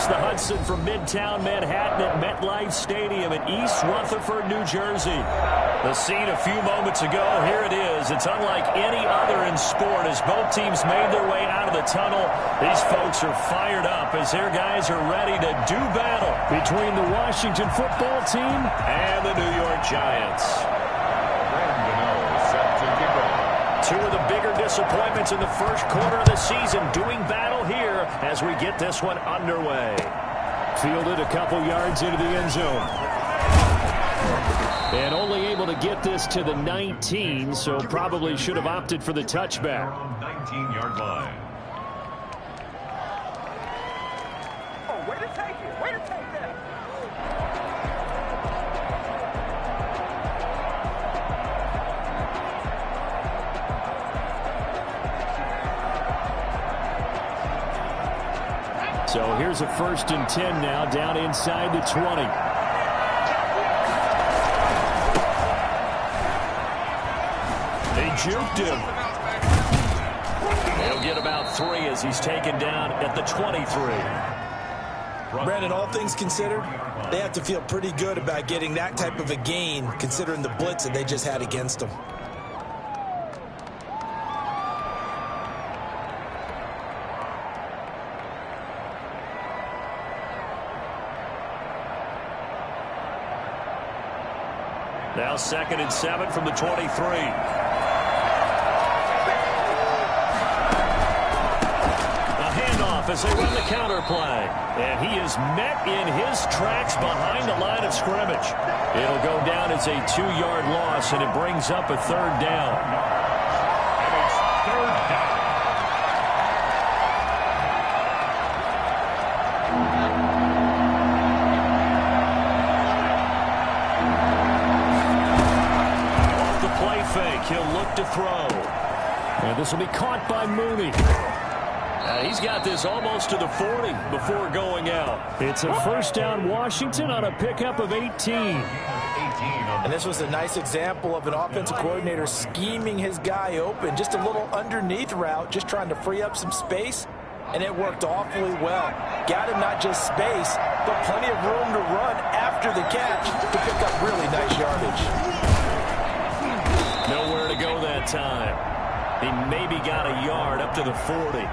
across the Hudson from Midtown Manhattan at MetLife Stadium in East Rutherford, New Jersey. The scene a few moments ago, here it is. It's unlike any other in sport as both teams made their way out of the tunnel. These folks are fired up as their guys are ready to do battle between the Washington football team and the New York Giants. Two of the bigger disappointments in the first quarter of the season doing battle here as we get this one underway. Fielded a couple yards into the end zone. And only able to get this to the 19, so probably should have opted for the touchback. 19-yard line. Oh, way to take it. Way to take that. So here's a 1st and 10 now, down inside the 20. They juked him. He'll get about 3 as he's taken down at the 23. Brandon, all things considered, they have to feel pretty good about getting that type of a gain considering the blitz that they just had against them. Now 2nd and 7 from the 23. A handoff as they run the counter play. And he is met in his tracks behind the line of scrimmage. It'll go down as a 2-yard loss, and it brings up a 3rd down. And it's 3rd down. Fake. He'll look to throw. And this will be caught by Mooney. He's got this almost to the 40 before going out. It's a 1st down Washington on a pickup of 18. And this was a nice example of an offensive coordinator scheming his guy open. Just a little underneath route, just trying to free up some space. And it worked awfully well. Got him not just space, but plenty of room to run after the catch to pick up really nice yardage. Nowhere to go that time. He maybe got a yard up to the 40.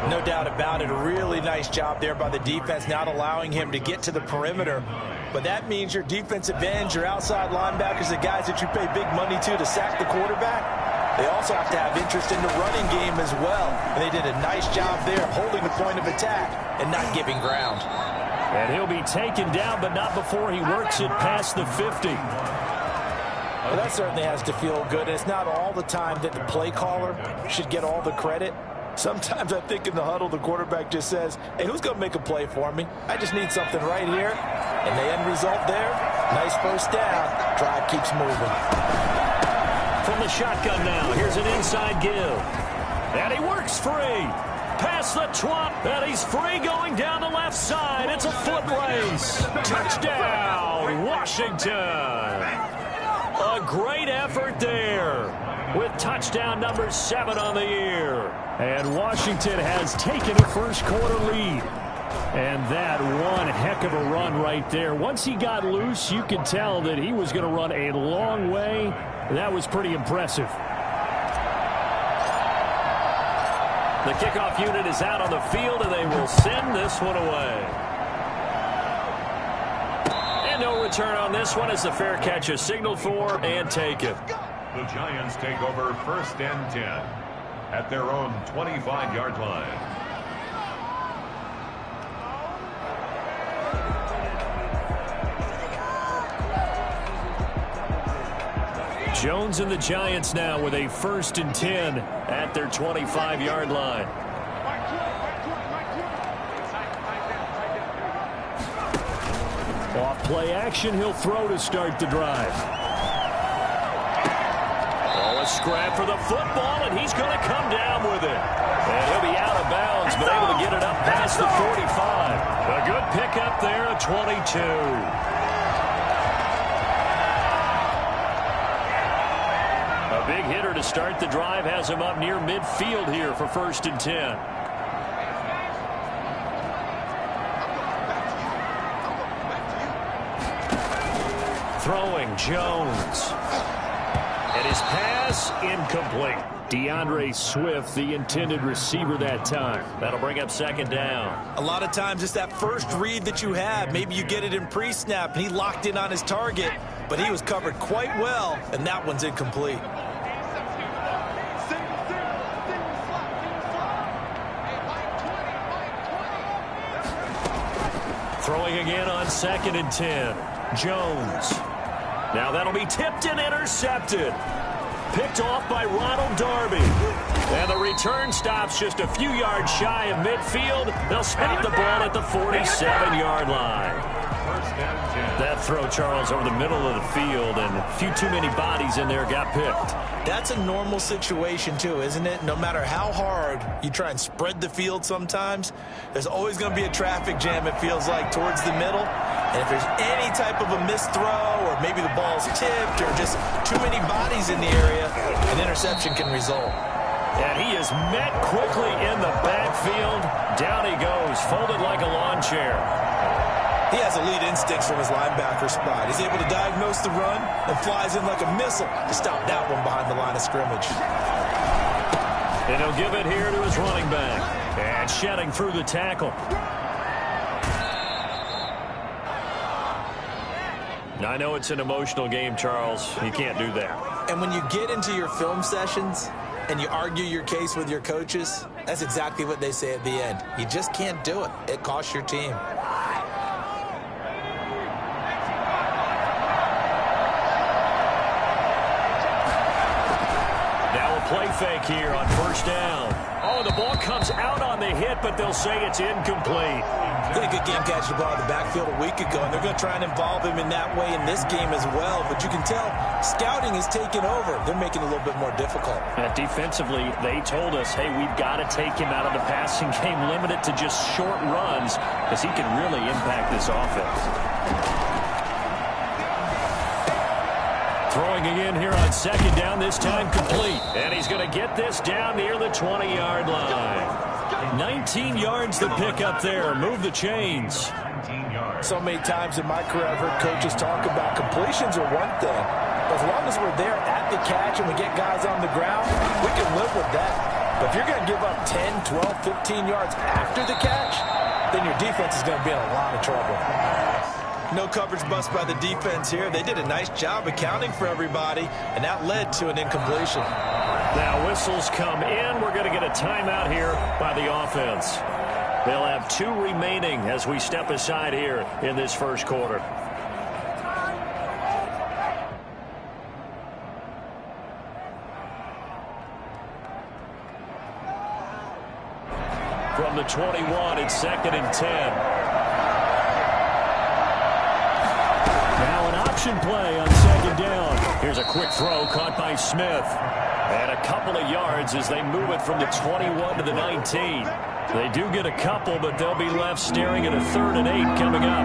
No doubt about it. A really nice job there by the defense, not allowing him to get to the perimeter. But that means your defensive ends, your outside linebackers, the guys that you pay big money to sack the quarterback, they also have to have interest in the running game as well. And they did a nice job there holding the point of attack and not giving ground. And he'll be taken down, but not before he works it past the 50. Well, that certainly has to feel good. It's not all the time that the play caller should get all the credit. Sometimes I think in the huddle, the quarterback just says, hey, who's going to make a play for me? I just need something right here. And the end result there, nice 1st down. Drive keeps moving. From the shotgun now, here's an inside give. And he works free. Past the 20, and he's free going down the left side. It's a foot race. Touchdown, Washington. A great effort there with touchdown number 7 on the year. And Washington has taken a 1st quarter lead. And that one heck of a run right there. Once he got loose, you could tell that he was going to run a long way. That was pretty impressive. The kickoff unit is out on the field, and they will send this one away. No return on this one as the fair catch is signaled for and taken. The Giants take over 1st and 10 at their own 25-yard line. Jones and the Giants now with a 1st and 10 at their 25-yard line. Off play action, he'll throw to start the drive. Oh, a scrap for the football, and he's going to come down with it. And he'll be out of bounds, but able to get it up past the 45. A good pickup there at 22. A big hitter to start the drive has him up near midfield here for 1st and 10. throwing, Jones. And his pass incomplete. DeAndre Swift, the intended receiver that time. That'll bring up second down. A lot of times it's that first read that you have. Maybe you get it in pre-snap, and he locked in on his target, but he was covered quite well, and that one's incomplete. Throwing again on 2nd and 10. Jones. Now that'll be tipped and intercepted. Picked off by Ronald Darby. And the return stops just a few yards shy of midfield. They'll spot the ball at the 47-yard line. That throw, Charles, over the middle of the field, and a few too many bodies in there got picked. That's a normal situation, too, isn't it? No matter how hard you try and spread the field sometimes, there's always going to be a traffic jam, it feels like, towards the middle. And if there's any type of a missed throw, or maybe the ball's tipped, or just too many bodies in the area, an interception can result. And he is met quickly in the backfield. Down he goes, folded like a lawn chair. He has elite instincts from his linebacker spot. He's able to diagnose the run and flies in like a missile to stop that one behind the line of scrimmage. And he'll give it here to his running back. And shedding through the tackle. I know it's an emotional game, Charles. You can't do that. And when you get into your film sessions and you argue your case with your coaches, that's exactly what they say at the end. You just can't do it. It costs your team. Play fake here on 1st down. Oh, the ball comes out on the hit, but they'll say it's incomplete. Did a good game catching the ball in the backfield a week ago, and they're going to try and involve him in that way in this game as well. But you can tell scouting is taking over. They're making it a little bit more difficult. Defensively, they told us, hey, we've got to take him out of the passing game, limit it to just short runs, because he can really impact this offense. Throwing again here on 2nd down, this time complete. And he's going to get this down near the 20-yard line. 19 yards to pick up there. Move the chains. So many times in my career I've heard coaches talk about completions are one thing. But as long as we're there at the catch and we get guys on the ground, we can live with that. But if you're going to give up 10, 12, 15 yards after the catch, then your defense is going to be in a lot of trouble. No coverage bust by the defense here. They did a nice job accounting for everybody, and that led to an incompletion. Now whistles come in. We're going to get a timeout here by the offense. They'll have 2 remaining as we step aside here in this first quarter. From the 21, it's 2nd and 10. Option play on 2nd down. Here's a quick throw caught by Smith. And a couple of yards as they move it from the 21 to the 19. They do get a couple, but they'll be left staring at a 3rd and 8 coming up.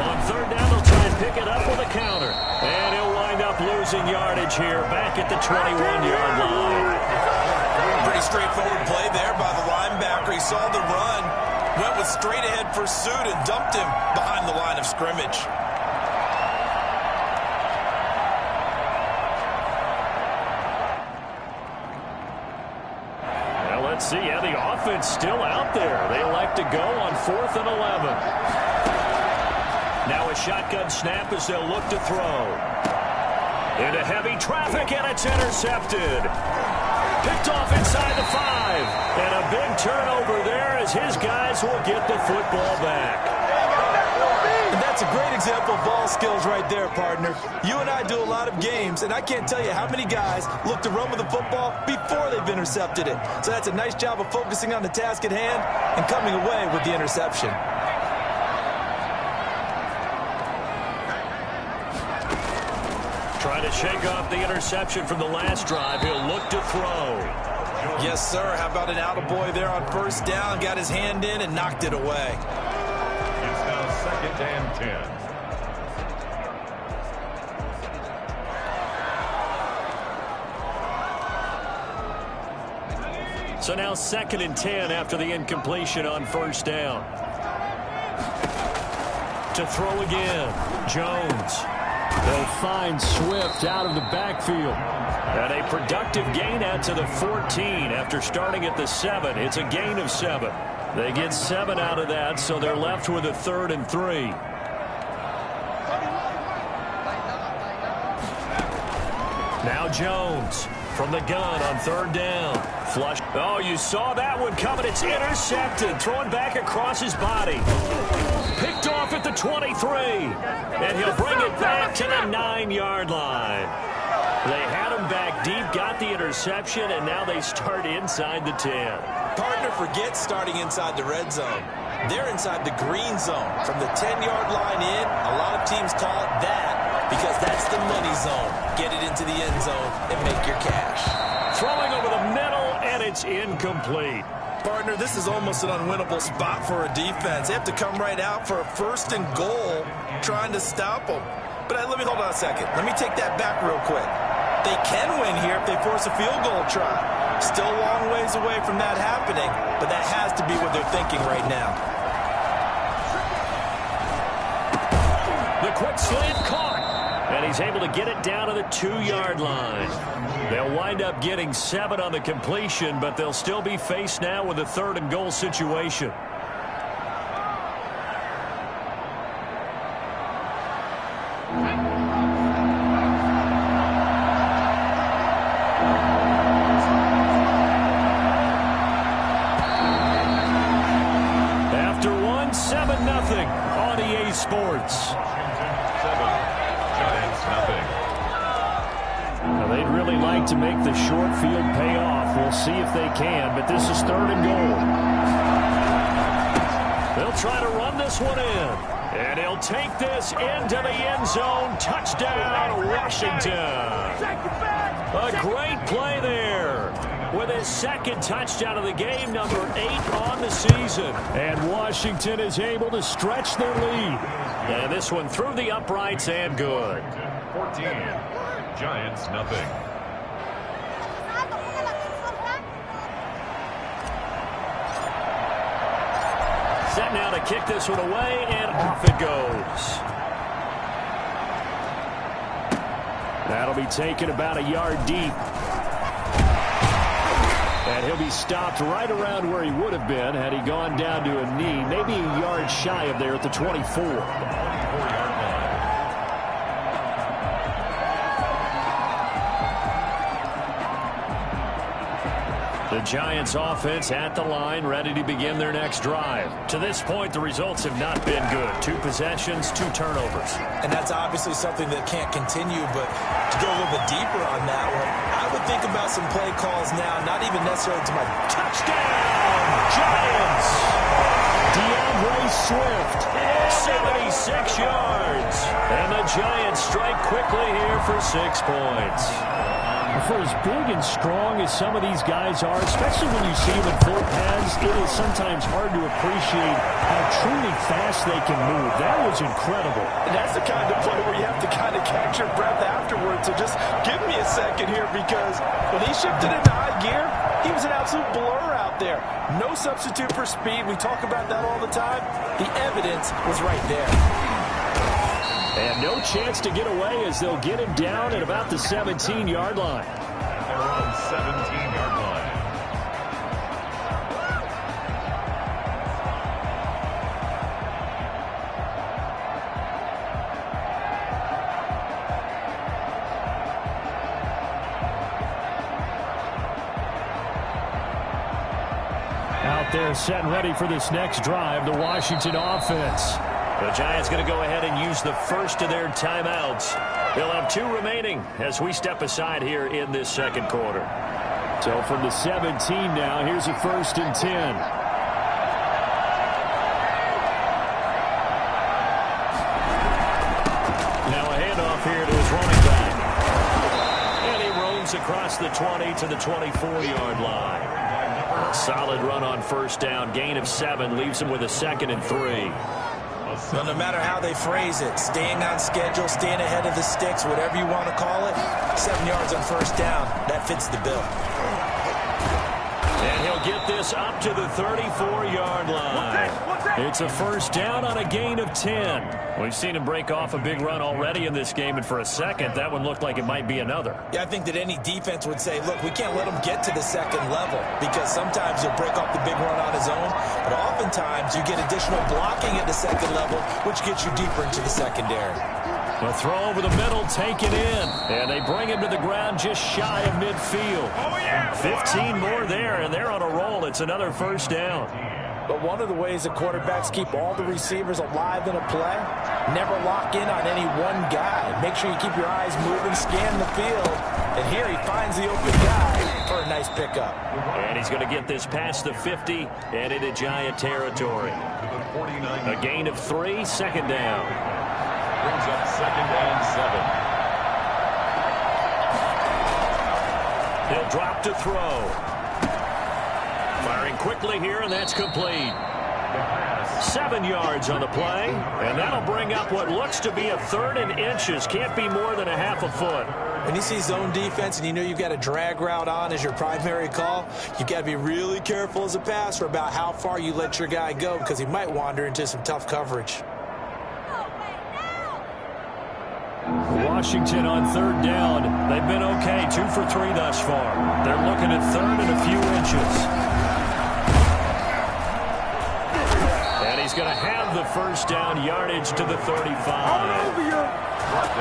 On 3rd down, they'll try and pick it up with a counter. And he'll wind up losing yardage here back at the 21-yard line. Pretty straightforward play there by the linebacker. He saw the run, went with straight-ahead pursuit, and dumped him behind the line of scrimmage. Well, let's see. Yeah, the offense still out there. They elect to go on 4th and 11. Now a shotgun snap as they'll look to throw. Into heavy traffic, and it's intercepted. Picked off inside the 5. And a big turnover there as his guys will get the football back. And that's a great example of ball skills right there, partner. You and I do a lot of games, and I can't tell you how many guys look to run with the football before they've intercepted it. So that's a nice job of focusing on the task at hand and coming away with the interception. Trying to shake off the interception from the last drive. He'll look to throw. Yes, sir. How about an attaboy there on 1st down? Got his hand in and knocked it away. It's now 2nd and 10. So now 2nd and 10 after the incompletion on first down. To throw again, Jones. They'll find Swift out of the backfield. And a productive gain out to the 14 after starting at the 7. It's a gain of 7. They get 7 out of that, so they're left with a 3rd and 3. Now Jones from the gun on 3rd down. Flush. Oh, you saw that one coming. It's intercepted. Throwing back across his body. Picked off at the 23. And he'll bring it back to the 9-yard line. They had him back deep, got the interception, and now they start inside the 10. Partner forgets starting inside the red zone. They're inside the green zone. From the 10-yard line in, a lot of teams call it that because that's the money zone. Get it into the end zone and make your cash. Throwing over the middle, and it's incomplete. Partner, this is almost an unwinnable spot for a defense. They have to come right out for a 1st and goal trying to stop them. But let me hold on a second. Let me take that back real quick. They can win here if they force a field goal try. Still a long ways away from that happening, but that has to be what they're thinking right now. The quick slant caught, and he's able to get it down to the 2-yard line. They'll wind up getting 7 on the completion, but they'll still be faced now with a 3rd and goal situation. On EA Sports. Giants nothing. Now they'd really like to make the short field pay off. We'll see if they can, but this is 3rd and goal. They'll try to run this one in, and he'll take this into the end zone. Touchdown, Washington. A great play there. With his 2nd touchdown of the game, number 8 on the season. And Washington is able to stretch their lead. And this one through the uprights and good. 14. Giants nothing. Set now to kick this one away, and off it goes. That'll be taken about a yard deep. And he'll be stopped right around where he would have been had he gone down to a knee, maybe a yard shy of there at the 24. 24-yard line. The Giants offense at the line, ready to begin their next drive. To this point, the results have not been good. 2 possessions, 2 turnovers. And that's obviously something that can't continue, but to go a little bit deeper on that one, I would think about some play calls now, not even necessarily to my touchdown, Giants! DeAndre Swift, 76 yards. And the Giants strike quickly here for 6 points. For as big and strong as some of these guys are, especially when you see them in full pads, it is sometimes hard to appreciate how truly fast they can move. That was incredible. And that's the kind of play where you have to kind of catch your breath afterwards. So just give me a second here, because when he shifted into high gear, he was an absolute blur out there. No substitute for speed. We talk about that all the time. The evidence was right there. And no chance to get away as they'll get him down at about the 17-yard line. They're on 17-yard line. Out there set and ready for this next drive, the Washington offense. The Giants going to go ahead and use the first of their timeouts. They'll have 2 remaining as we step aside here in this 2nd quarter. So from the 17 now, here's a 1st and 10. Now a handoff here to his running back. And he roams across the 20 to the 24-yard line. A solid run on 1st down. Gain of 7 leaves him with a 2nd and 3. Well, no matter how they phrase it, staying on schedule, staying ahead of the sticks, whatever you want to call it, 7 yards on 1st down, that fits the bill. And he'll get this up to the 34-yard line. It's a first down on a gain of 10. We've seen him break off a big run already in this game, and for a second, that one looked like it might be another. Yeah, I think that any defense would say, look, we can't let him get to the second level, because sometimes he'll break off the big run on his own, but oftentimes you get additional blocking at the second level, which gets you deeper into the secondary. A throw over the middle, taken in, and they bring him to the ground just shy of midfield. 15 more there, and they're on a roll. It's another first down. But one of the ways that quarterbacks keep all the receivers alive in a play, never lock in on any one guy. Make sure you keep your eyes moving, scan the field, and here he finds the open guy for a nice pickup. And he's going to get this past the 50 and into Giant territory. A gain of 3, second down. Brings up 2nd and 7. He'll drop to throw. Firing quickly here, and that's complete. 7 yards on the play, and that'll bring up what looks to be a 3rd and inches. Can't be more than a half a foot. When you see zone defense and you know you've got a drag route on as your primary call, you've got to be really careful as a passer about how far you let your guy go, because he might wander into some tough coverage. Washington on 3rd down. They've been okay, 2 for 3 thus far. They're looking at 3rd and a few inches. And he's going to have the first down, yardage to the 35.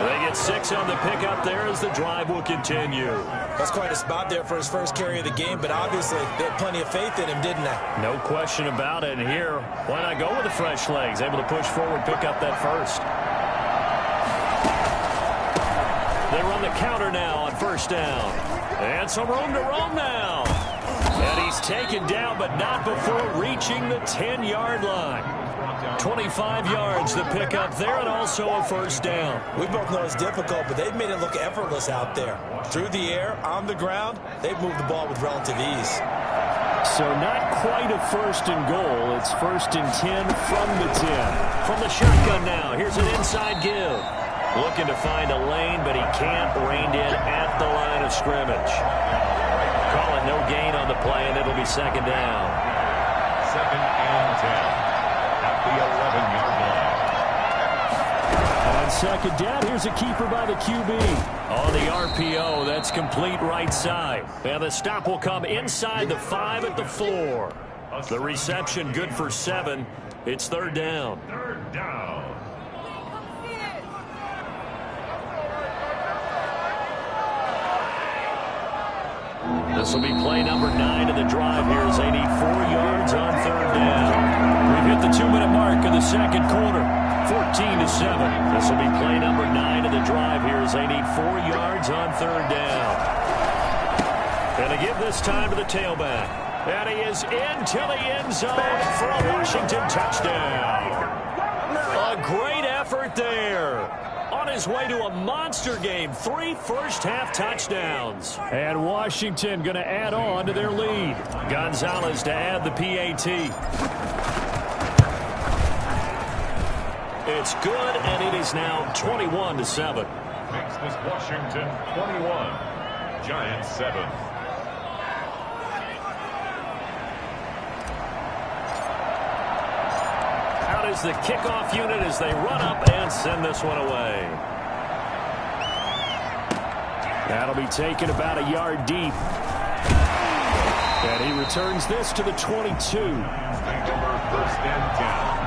They get 6 on the pickup there as the drive will continue. That's quite a spot there for his first carry of the game, but obviously they had plenty of faith in him, didn't they? No question about it. And here, why not go with the fresh legs? Able to push forward, pick up that first. They run the counter now on first down. And some room to roam now. And he's taken down, but not before reaching the 10-yard line. 25 yards to pick up there, and also a first down. We both know it's difficult, but they've made it look effortless out there. Through the air, on the ground, they've moved the ball with relative ease. So not quite a 1st and goal. It's 1st and 10 from the 10. From the shotgun now, here's an inside give. Looking to find a lane, but he can't. Reined in at the line of scrimmage. Call it no gain on the play, and it'll be 2nd down. 2nd and 10 at the 11-yard line. On 2nd down, here's a keeper by the QB. On the RPO, that's complete right side. And the stop will come inside the 5 at the 4. The reception good for 7. It's 3rd down. 3rd down. This will be play number 9 of the drive here as they need 4 yards on 3rd down. We've hit the 2-minute mark of the 2nd quarter. 14-7. This will be play number 9 of the drive here as they need 4 yards on 3rd down. And to give this time to the tailback. And he is into the end zone for a Washington touchdown. A great effort there. On his way to a monster game, 3 first-half touchdowns. And Washington going to add on to their lead. Gonzalez to add the PAT. It's good, and it is now 21-7. Makes this Washington 21, Giants 7. Out is the kickoff unit as they run up and send this one away. That'll be taken about a yard deep. And he returns this to the 22. Take over 1st and 10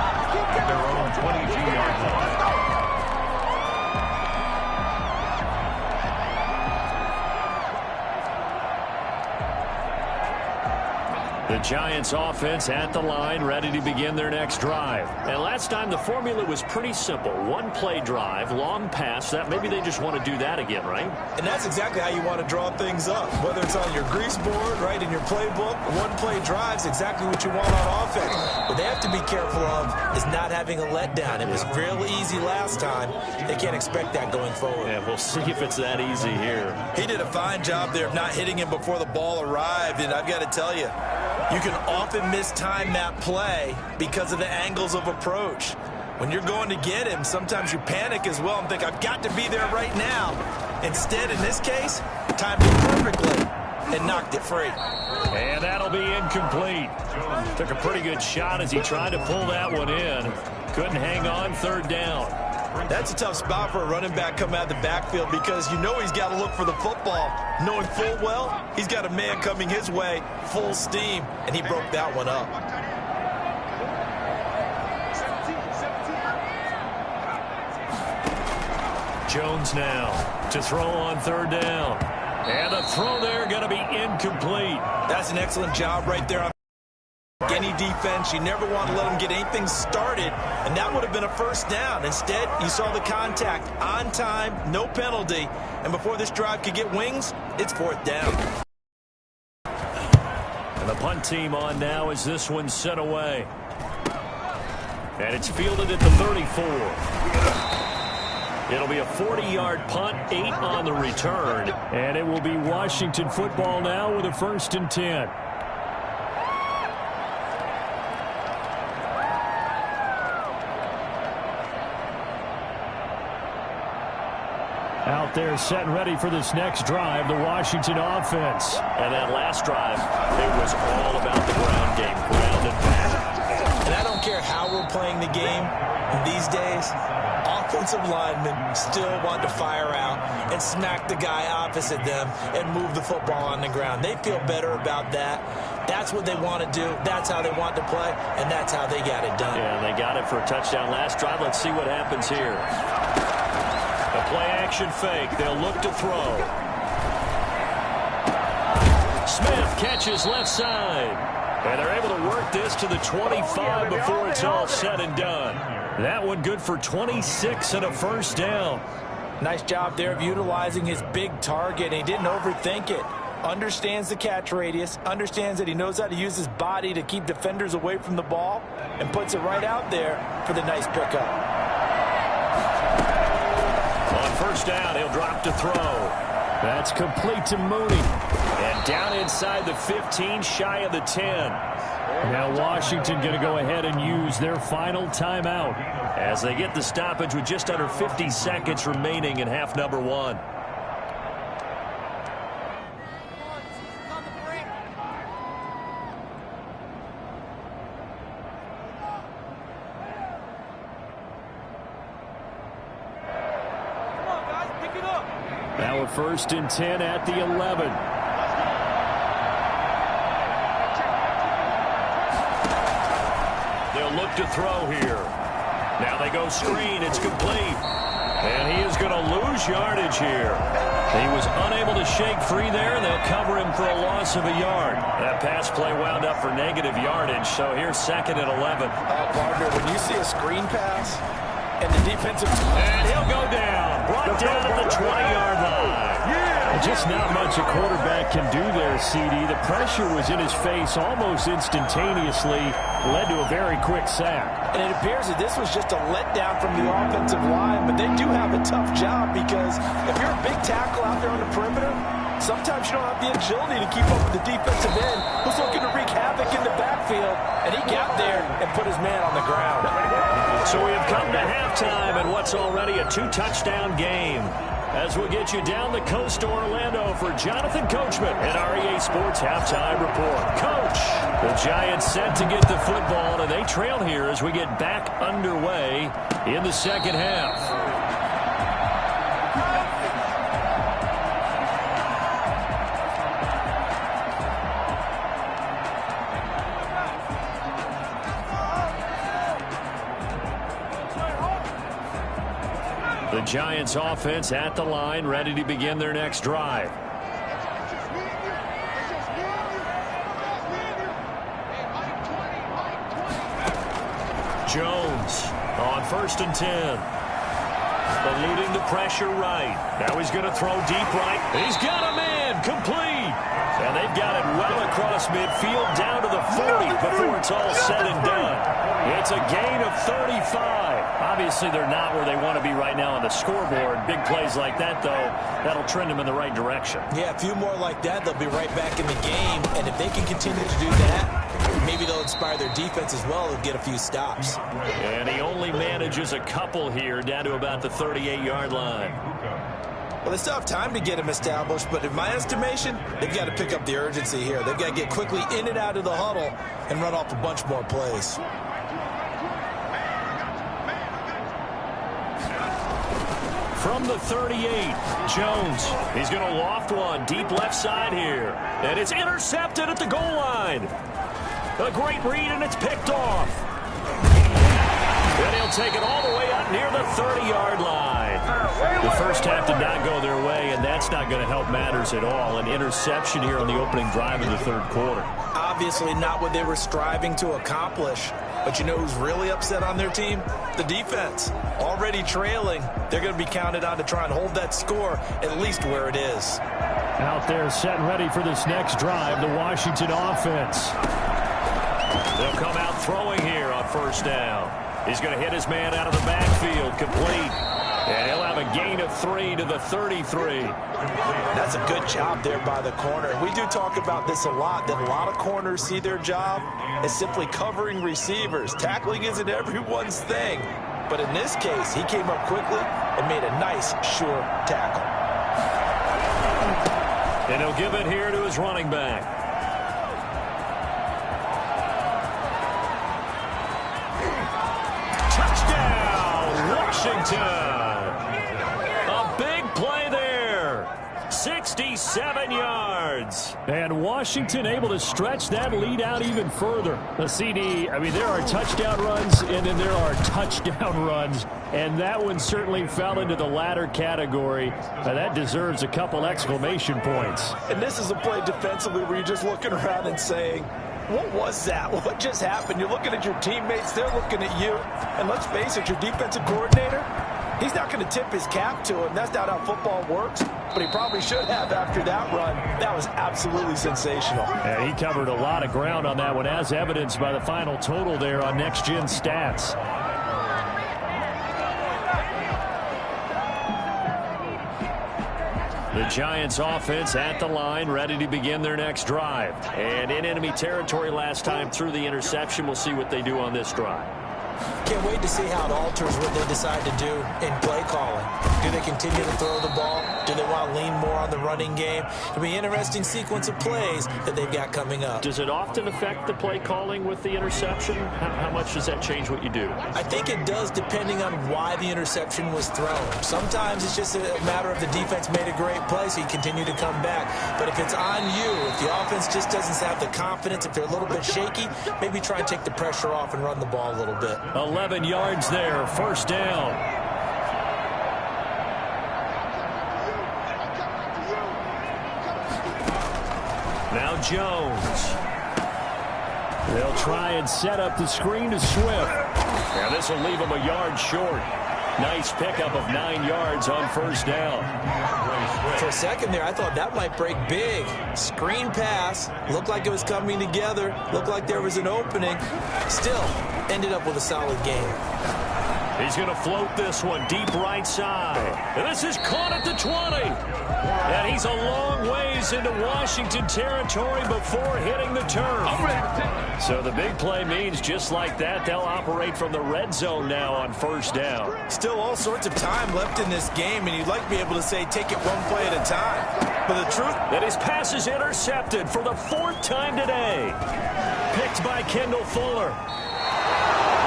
at their own 22-yard line. The Giants offense at the line, ready to begin their next drive. And last time the formula was pretty simple. 1-play drive, long pass. That maybe they just want to do that again, right? And that's exactly how you want to draw things up. Whether it's on your grease board, right, in your playbook, 1-play drive's exactly what you want on offense. What they have to be careful of is not having a letdown. It was real easy last time. They can't expect that going forward. Yeah, we'll see if it's that easy here. He did a fine job there of not hitting him before the ball arrived, and I've got to tell you, you can often mistime that play because of the angles of approach. When you're going to get him, sometimes you panic as well and think, I've got to be there right now. Instead, in this case, timed it perfectly. and knocked it free. And that'll be incomplete. Took a pretty good shot as he tried to pull that one in. Couldn't hang on, third down. That's a tough spot for a running back coming out of the backfield because you know he's got to look for the football, knowing full well he's got a man coming his way full steam, and he broke that one up. Jones now to throw on third down. And the throw there going to be incomplete. That's an excellent job right there on any defense. You never want to let them get anything started, and that would have been a first down. Instead, you saw the contact on time, no penalty, and before this drive could get wings, it's fourth down. And the punt team on now as this one's set away. And it's fielded at the 34. It'll be a 40-yard punt, 8 on the return. And it will be Washington football now with a 1st and 10. Out there set and ready for this next drive, the Washington offense. And that last drive, it was all about the ground game, ground and pound. And I don't care how we're playing the game these days, offensive linemen still want to fire out and smack the guy opposite them and move the football on the ground. They feel better about that. That's what they want to do. That's how they want to play, and that's how they got it done. Yeah, they got it for a touchdown last drive. Let's see what happens here. A play-action fake. They'll look to throw. Smith catches left side. And they're able to work this to the 25 before it's all said and done. That one good for 26 and a first down. Nice job there of utilizing his big target. He didn't overthink it. Understands the catch radius. Understands that he knows how to use his body to keep defenders away from the ball. And puts it right out there for the nice pickup. On first down, he'll drop to throw. That's complete to Mooney. And down inside the 15, shy of the 10. Now Washington going to go ahead and use their final timeout as they get the stoppage with just under 50 seconds remaining in half number 1. Now a 1st and 10 at the 11. They'll look to throw here. Now they go screen. It's complete. And he is going to lose yardage here. He was unable to shake free there, and they'll cover him for a loss of a yard. That pass play wound up for negative yardage, so here's 2nd and 11. Partner, when you see a screen pass and the defensive... And he'll go down. Brought down at the 20-yard line. Just not much a quarterback can do there, CD. The pressure was in his face almost instantaneously, led to a very quick sack. And it appears that this was just a letdown from the offensive line, but they do have a tough job because if you're a big tackle out there on the perimeter, sometimes you don't have the agility to keep up with the defensive end who's looking to wreak havoc in the backfield, and he got there and put his man on the ground. So we have come to halftime in what's already a 2-touchdown game. As we'll get you down the coast to Orlando for Jonathan Coachman at REA Sports Halftime Report. Coach, the Giants set to get the football, and they trail here as we get back underway in the second half. The Giants offense at the line, ready to begin their next drive. Jones on 1st and 10. Eluding the pressure right. Now he's going to throw deep right. He's got a man complete. And they've got it well across midfield down to the 40 before it's all said and done. It's a gain of 35. Obviously, they're not where they want to be right now on the scoreboard. Big plays like that, though, that'll trend them in the right direction. Yeah, a few more like that, they'll be right back in the game. And if they can continue to do that, maybe they'll inspire their defense as well and get a few stops. And he only manages a couple here down to about the 38-yard line. Well, they still have time to get him established, but in my estimation, they've got to pick up the urgency here. They've got to get quickly in and out of the huddle and run off a bunch more plays. From the 38, Jones. He's going to loft one deep left side here. And it's intercepted at the goal line. A great read, and it's picked off. And he'll take it all the way out near the 30-yard line. The first half did not go their way, and that's not going to help matters at all. An interception here on the opening drive of the third quarter. Obviously not what they were striving to accomplish. But you know who's really upset on their team? The defense. Already trailing. They're going to be counted on to try and hold that score at least where it is. Out there set and ready for this next drive, the Washington offense. They'll come out throwing here on first down. He's going to hit his man out of the backfield, complete. And he'll have a gain of 3 to the 33. That's a good job there by the corner. We do talk about this a lot, that a lot of corners see their job as simply covering receivers. Tackling isn't everyone's thing. But in this case, he came up quickly and made a nice, sure tackle. And he'll give it here to his running back. Touchdown, Washington. A big play there. 67 yards. And Washington able to stretch that lead out even further. The CD, I mean, there are touchdown runs, and then there are touchdown runs. And that one certainly fell into the latter category. That deserves a couple exclamation points. And this is a play defensively where you're just looking around and saying, what was that? What just happened? You're looking at your teammates. They're looking at you. And let's face it, your defensive coordinator, he's not going to tip his cap to him. That's not how football works. But he probably should have after that run. That was absolutely sensational. Yeah, he covered a lot of ground on that one, as evidenced by the final total there on Next Gen Stats. The Giants offense at the line, ready to begin their next drive. And in enemy territory last time through the interception. We'll see what they do on this drive. Can't wait to see how it alters what they decide to do in play calling. Do they continue to throw the ball? Do they want to lean more on the running game? It'll be an interesting sequence of plays that they've got coming up. Does it often affect the play calling with the interception? How much does that change what you do? I think it does, depending on why the interception was thrown. Sometimes it's just a matter of the defense made a great play, so you continue to come back. But if it's on you, if the offense just doesn't have the confidence, if they're a little bit shaky, maybe try and take the pressure off and run the ball a little bit. 11 yards there, first down. Now Jones. They'll try and set up the screen to Swift. Now this will leave him a yard short. Nice pickup of 9 yards on first down. For a second there, I thought that might break big. Screen pass. Looked like it was coming together. Looked like there was an opening. Still, ended up with a solid game. He's going to float this one deep right side. And this is caught at the 20. And he's a long ways into Washington territory before hitting the turf. So the big play means just like that, they'll operate from the red zone now on first down. Still all sorts of time left in this game, and you'd like to be able to say take it one play at a time. But the truth... that his pass is intercepted for the 4th time today. Picked by Kendall Fuller.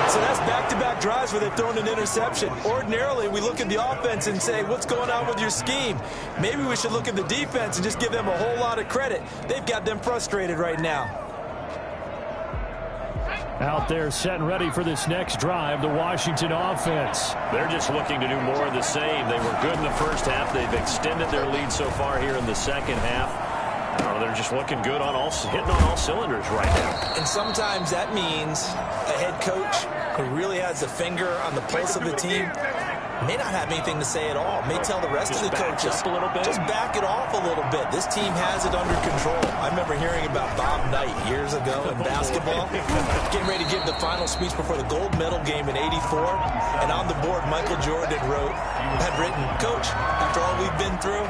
So that's back-to-back drives where they've thrown an interception. Ordinarily, we look at the offense and say, what's going on with your scheme? Maybe we should look at the defense and just give them a whole lot of credit. They've got them frustrated right now. Out there set and ready for this next drive, the Washington offense. They're just looking to do more of the same. They were good in the first half. They've extended their lead so far here in the second half. They're just looking good on hitting on all cylinders right now. And sometimes that means a head coach who really has a finger on the pulse of the team may not have anything to say at all. May tell the rest of the coaches, a little bit. Just back it off a little bit. This team has it under control. I remember hearing about Bob Knight years ago in basketball, getting ready to give the final speech before the gold medal game in '84. And on the board, Michael Jordan had written, "Coach, after all we've been through,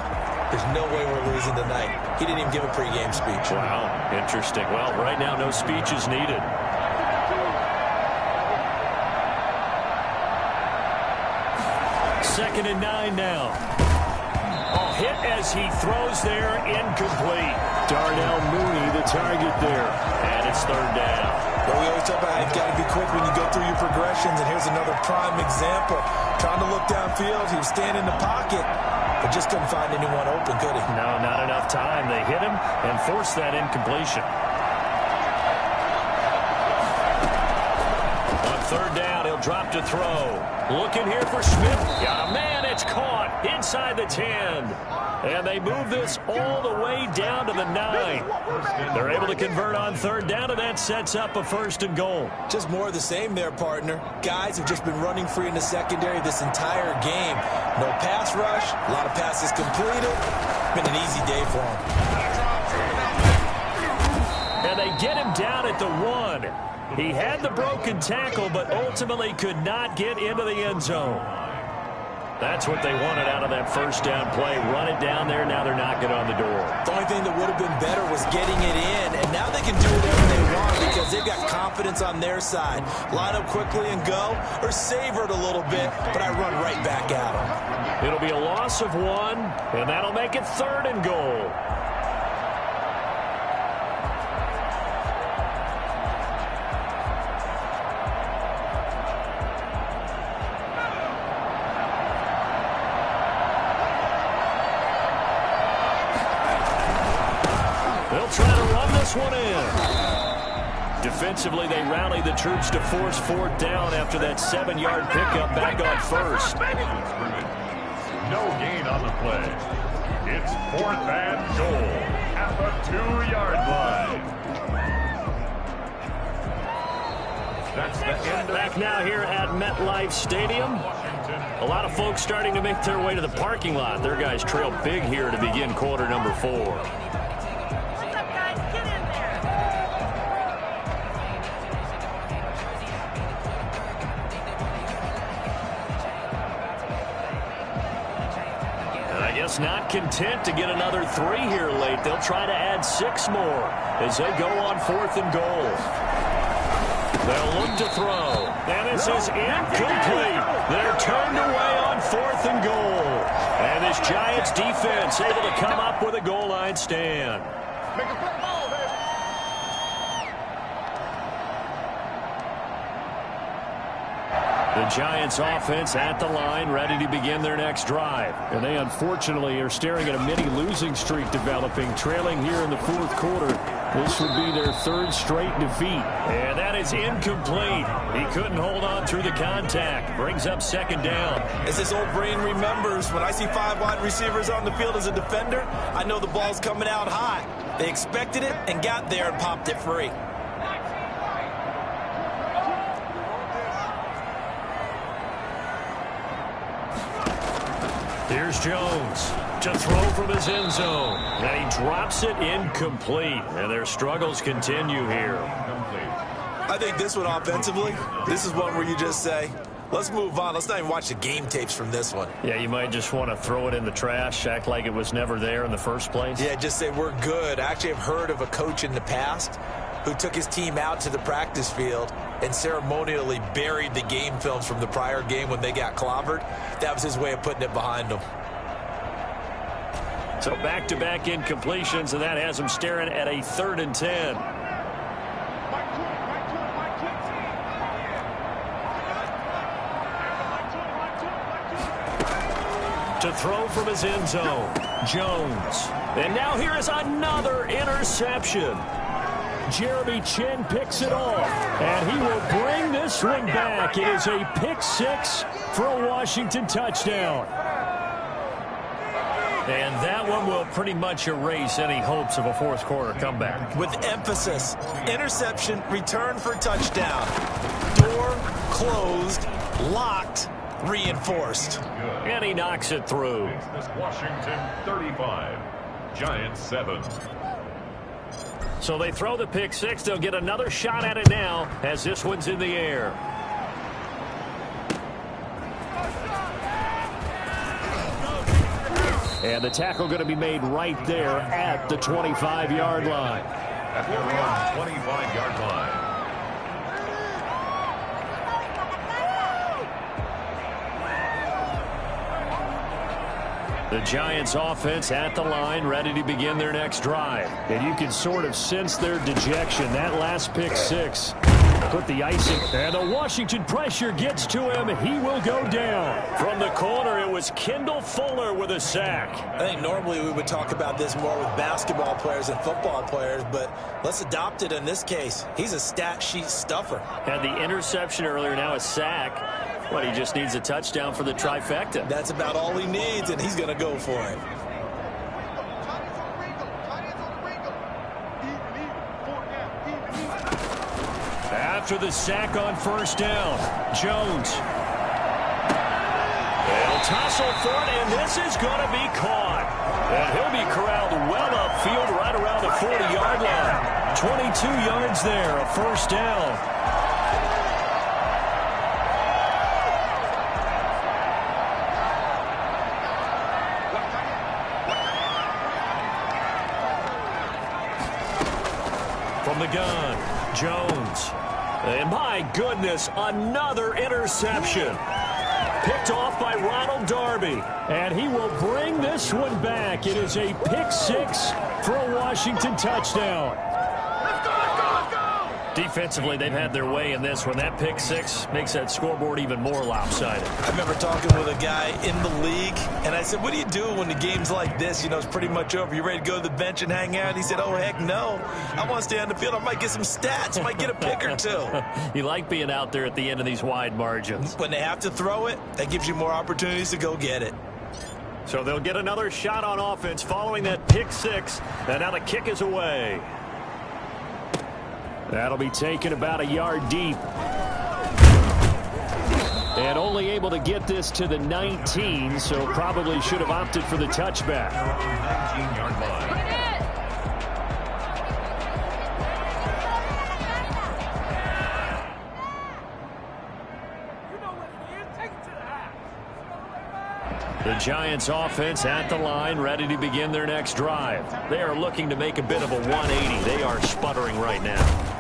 there's no way we're losing tonight." He didn't even give a pregame speech. Wow, interesting. Well, right now, no speech is needed. Second and 9 now. hit as he throws there, incomplete. Darnell Mooney, the target there. And it's third down. Well, we always talk about how you've got to be quick when you go through your progressions, and here's another prime example. Trying to look downfield, he was standing in the pocket, but just couldn't find anyone open, could he? No, not enough time. They hit him and forced that incompletion. On third down, he'll drop to throw. Looking here for Smith. Got a man. It's caught inside the 10. And they move this all the way down to the 9. They're able to convert on third down, and that sets up a 1st and goal. Just more of the same there, partner. Guys have just been running free in the secondary this entire game. No pass rush, a lot of passes completed. Been an easy day for them. And they get him down at the 1. He had the broken tackle, but ultimately could not get into the end zone. That's what they wanted out of that first down play. Run it down there. Now they're knocking on the door. The only thing that would have been better was getting it in, and now they can do whatever they want because they've got confidence on their side. Line up quickly and go, or savor it a little bit, but I run right back at them. It'll be a loss of 1, and that'll make it 3rd and goal. They'll try to run this one in. Defensively, they rally the troops to force 4th down after that 7-yard pickup back on 1st. No gain on the play. It's 4th and goal at the 2-yard line. That's the end. Back now here at MetLife Stadium. A lot of folks starting to make their way to the parking lot. Their guys trail big here to begin quarter number 4. Not content to get another 3 here late. They'll try to add 6 more as they go on 4th and goal. They'll look to throw. And this is incomplete. They're turned away on 4th and goal. And this Giants defense able to come up with a goal line stand. Make a play ball, baby. The Giants offense at the line, ready to begin their next drive. And they unfortunately are staring at a mini losing streak developing, trailing here in the 4th quarter. This would be their 3rd straight defeat. And that is incomplete. He couldn't hold on through the contact. Brings up 2nd down. As this old brain remembers, when I see 5 wide receivers on the field as a defender, I know the ball's coming out high. They expected it and got there and popped it free. Here's Jones to throw from his end zone. And he drops it incomplete. And their struggles continue here. I think this one offensively, this is one where you just say, let's move on. Let's not even watch the game tapes from this one. Yeah, you might just want to throw it in the trash, act like it was never there in the first place. Yeah, just say we're good. I actually have heard of a coach in the past who took his team out to the practice field and ceremonially buried the game films from the prior game when they got clobbered. That was his way of putting it behind them. So back-to-back incompletions, and that has them staring at a 3rd and 10. To throw from his end zone, Jones. And now here is another interception. Jeremy Chin picks it off, and he will bring this one back. It is a pick 6 for a Washington touchdown. And that one will pretty much erase any hopes of a 4th quarter comeback. With emphasis, interception, return for touchdown. Door closed, locked, reinforced. And he knocks it through. Washington 35, Giants 7. So they throw the pick 6. They'll get another shot at it now as this one's in the air. And the tackle going to be made right there at the 25-yard line. At their own 25-yard line. The Giants offense at the line, ready to begin their next drive. And you can sort of sense their dejection. That last pick six put the icing. And the Washington pressure gets to him. He will go down. From the corner, it was Kendall Fuller with a sack. I think normally we would talk about this more with basketball players and football players, but let's adopt it in this case. He's a stat sheet stuffer. Had the interception earlier, now a sack. Well, he just needs a touchdown for the trifecta. That's about all he needs, and he's going to go for it. After the sack on first down, Jones. They'll tussle for it, and this is going to be caught. And he'll be corralled well upfield right around the 40-yard line. 22 yards there, a first down. From the gun, Jones. And my goodness, another interception. Picked off by Ronald Darby. And he will bring this one back. It is a pick six for a Washington touchdown. Defensively, they've had their way in this one. That pick six makes that scoreboard even more lopsided. I remember talking with a guy in the league, and I said, what do you do when the game's like this? You know, it's pretty much over. You ready to go to the bench and hang out? He said, oh, heck no. I want to stay on the field. I might get some stats. I might get a pick or two. You like being out there at the end of these wide margins. When they have to throw it, that gives you more opportunities to go get it. So they'll get another shot on offense following that pick six. And now the kick is away. That'll be taken about a yard deep. And only able to get this to the 19, so probably should have opted for the touchback. 19-yard line. The Giants offense at the line, ready to begin their next drive. They are looking to make a bit of a 180. They are sputtering right now.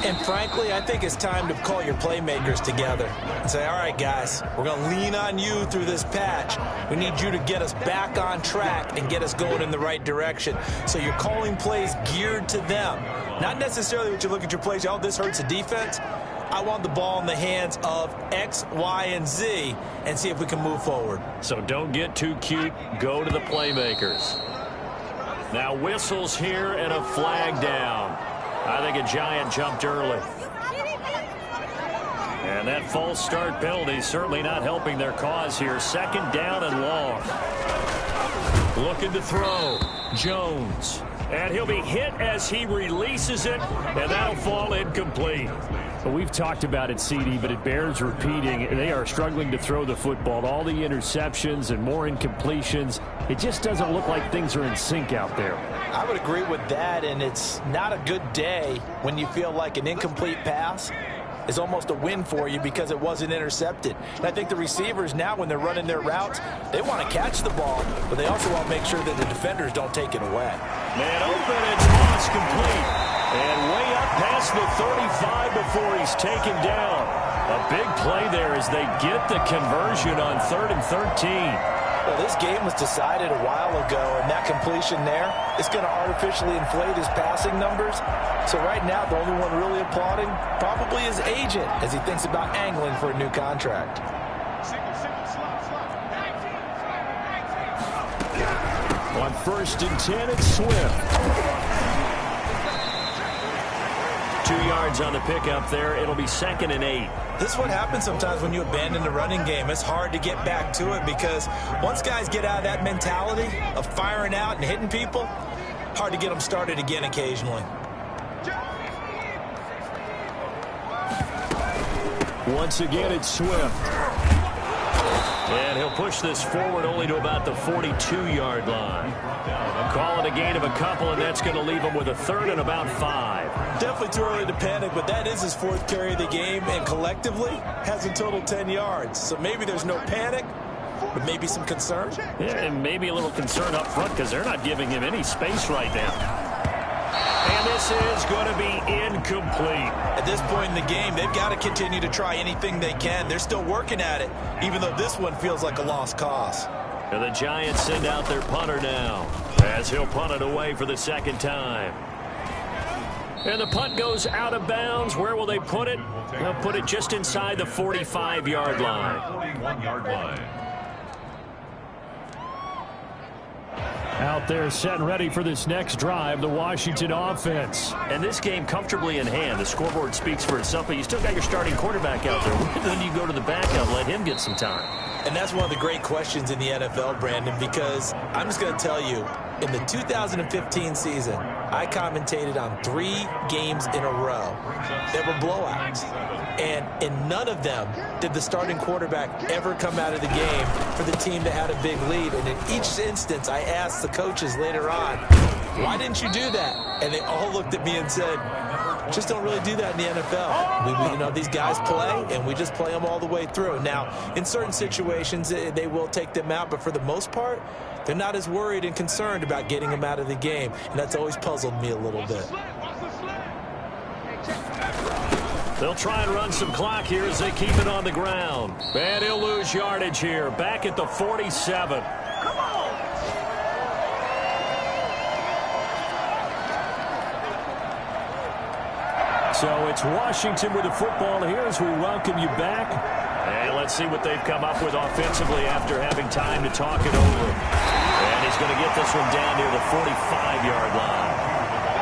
And frankly, I think it's time to call your playmakers together and say, all right, guys, we're going to lean on you through this patch. We need you to get us back on track and get us going in the right direction. So you're calling plays geared to them. Not necessarily what you look at your plays, oh, this hurts the defense. I want the ball in the hands of X, Y, and Z and see if we can move forward. So don't get too cute. Go to the playmakers. Now whistles here and a flag down. I think a Giant jumped early. And that false start penalty certainly not helping their cause here. Second down and long. Looking to throw. Jones. And he'll be hit as he releases it, and that'll fall incomplete. Well, we've talked about it, CD, but it bears repeating. They are struggling to throw the football. All the interceptions and more incompletions. It just doesn't look like things are in sync out there. I would agree with that, and it's not a good day when you feel like an incomplete pass is almost a win for you because it wasn't intercepted. And I think the receivers now, when they're running their routes, they want to catch the ball, but they also want to make sure that the defenders don't take it away. Man open, and toss complete. And way up past the 35 before he's taken down. A big play there as they get the conversion on 3rd and 13. Well, this game was decided a while ago, and that completion there is going to artificially inflate his passing numbers. So right now, the only one really applauding probably his agent as he thinks about angling for a new contract. On 1st and 10, it's Swift. 2 yards on the pickup there. It'll be 2nd and 8. This is what happens sometimes when you abandon the running game. It's hard to get back to it because once guys get out of that mentality of firing out and hitting people, hard to get them started again occasionally. Once again, it's Swift. And he'll push this forward only to about the 42-yard line. Call it a gain of a couple, and that's going to leave him with a 3rd and about 5. Definitely too early to panic, but that is his 4th carry of the game, and collectively has a total 10 yards. So maybe there's no panic, but maybe some concern. Yeah, and maybe a little concern up front because they're not giving him any space right now. And this is going to be incomplete. At this point in the game, they've got to continue to try anything they can. They're still working at it, even though this one feels like a lost cause. And the Giants send out their punter now, as he'll punt it away for the second time. And the punt goes out of bounds. Where will they put it? They'll put it just inside the 45-yard line. 41-yard line. Out there set and ready for this next drive, the Washington offense. And this game comfortably in hand. The scoreboard speaks for itself, but you still got your starting quarterback out there. When do you go to the backup, let him get some time? And that's one of the great questions in the NFL, Brandon, because I'm just going to tell you, in the 2015 season, I commentated on 3 games in a row that were blowouts. And in none of them did the starting quarterback ever come out of the game for the team that had a big lead. And in each instance, I asked the coaches later on, why didn't you do that? And they all looked at me and said, just don't really do that in the NFL. You know, these guys play, and we just play them all the way through. Now, in certain situations, they will take them out, but for the most part, they're not as worried and concerned about getting them out of the game, and that's always puzzled me a little bit. They'll try and run some clock here as they keep it on the ground. And he'll lose yardage here, back at the 47. Come on! So it's Washington with the football here as we welcome you back. And let's see what they've come up with offensively after having time to talk it over. And he's going to get this one down near the 45-yard line.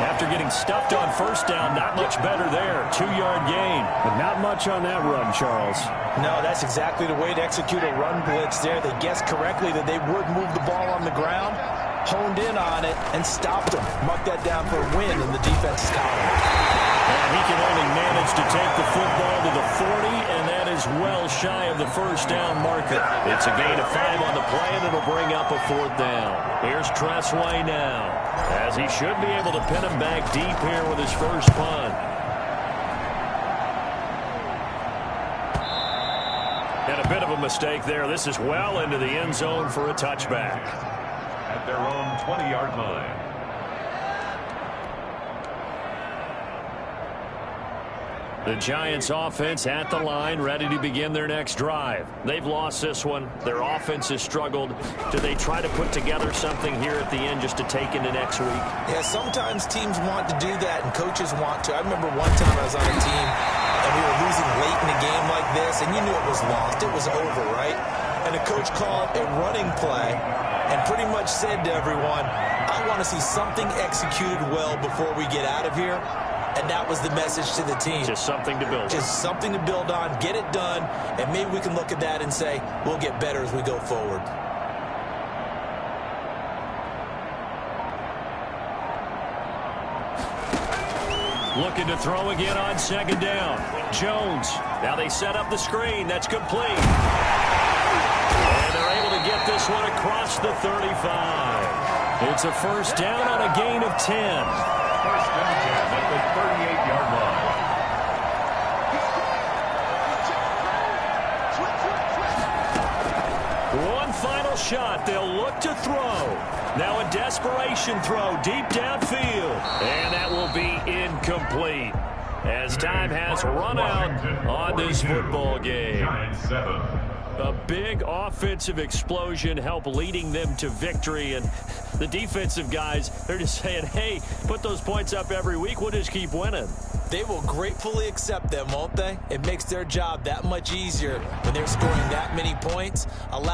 After getting stuffed on first down, not much better there. 2-yard gain. But not much on that run, Charles. No, that's exactly the way to execute a run blitz there. They guessed correctly that they would move the ball on the ground, honed in on it, and stopped them. Marked that down for a win in the defense's column. And he can only manage to take the football to the 40, and that is well shy of the first down marker. It's a gain of 5 on the play, and it'll bring up a 4th down. Here's Tressway now, as he should be able to pin him back deep here with his first punt. And a bit of a mistake there. This is well into the end zone for a touchback. At their own 20-yard line. The Giants offense at the line, ready to begin their next drive. They've lost this one. Their offense has struggled. Do they try to put together something here at the end just to take into next week? Yeah, sometimes teams want to do that and coaches want to. I remember one time I was on a team and we were losing late in a game like this, and you knew it was lost. It was over, right? And the coach called a running play and pretty much said to everyone, I want to see something executed well before we get out of here. And that was the message to the team. Just something to build on. Just something to build on, get it done, and maybe we can look at that and say, we'll get better as we go forward. Looking to throw again on second down. Jones. Now they set up the screen. That's complete. And they're able to get this one across the 35. It's a first down on a gain of 10. First down 10 at the 38-yard line. One final shot. They'll look to throw. Now a desperation throw deep downfield. And that will be incomplete, as time has run out on this football game. A big offensive explosion helped leading them to victory. And the defensive guys, they're just saying, hey, put those points up every week. We'll just keep winning. They will gratefully accept them, won't they? It makes their job that much easier when they're scoring that many points. Allow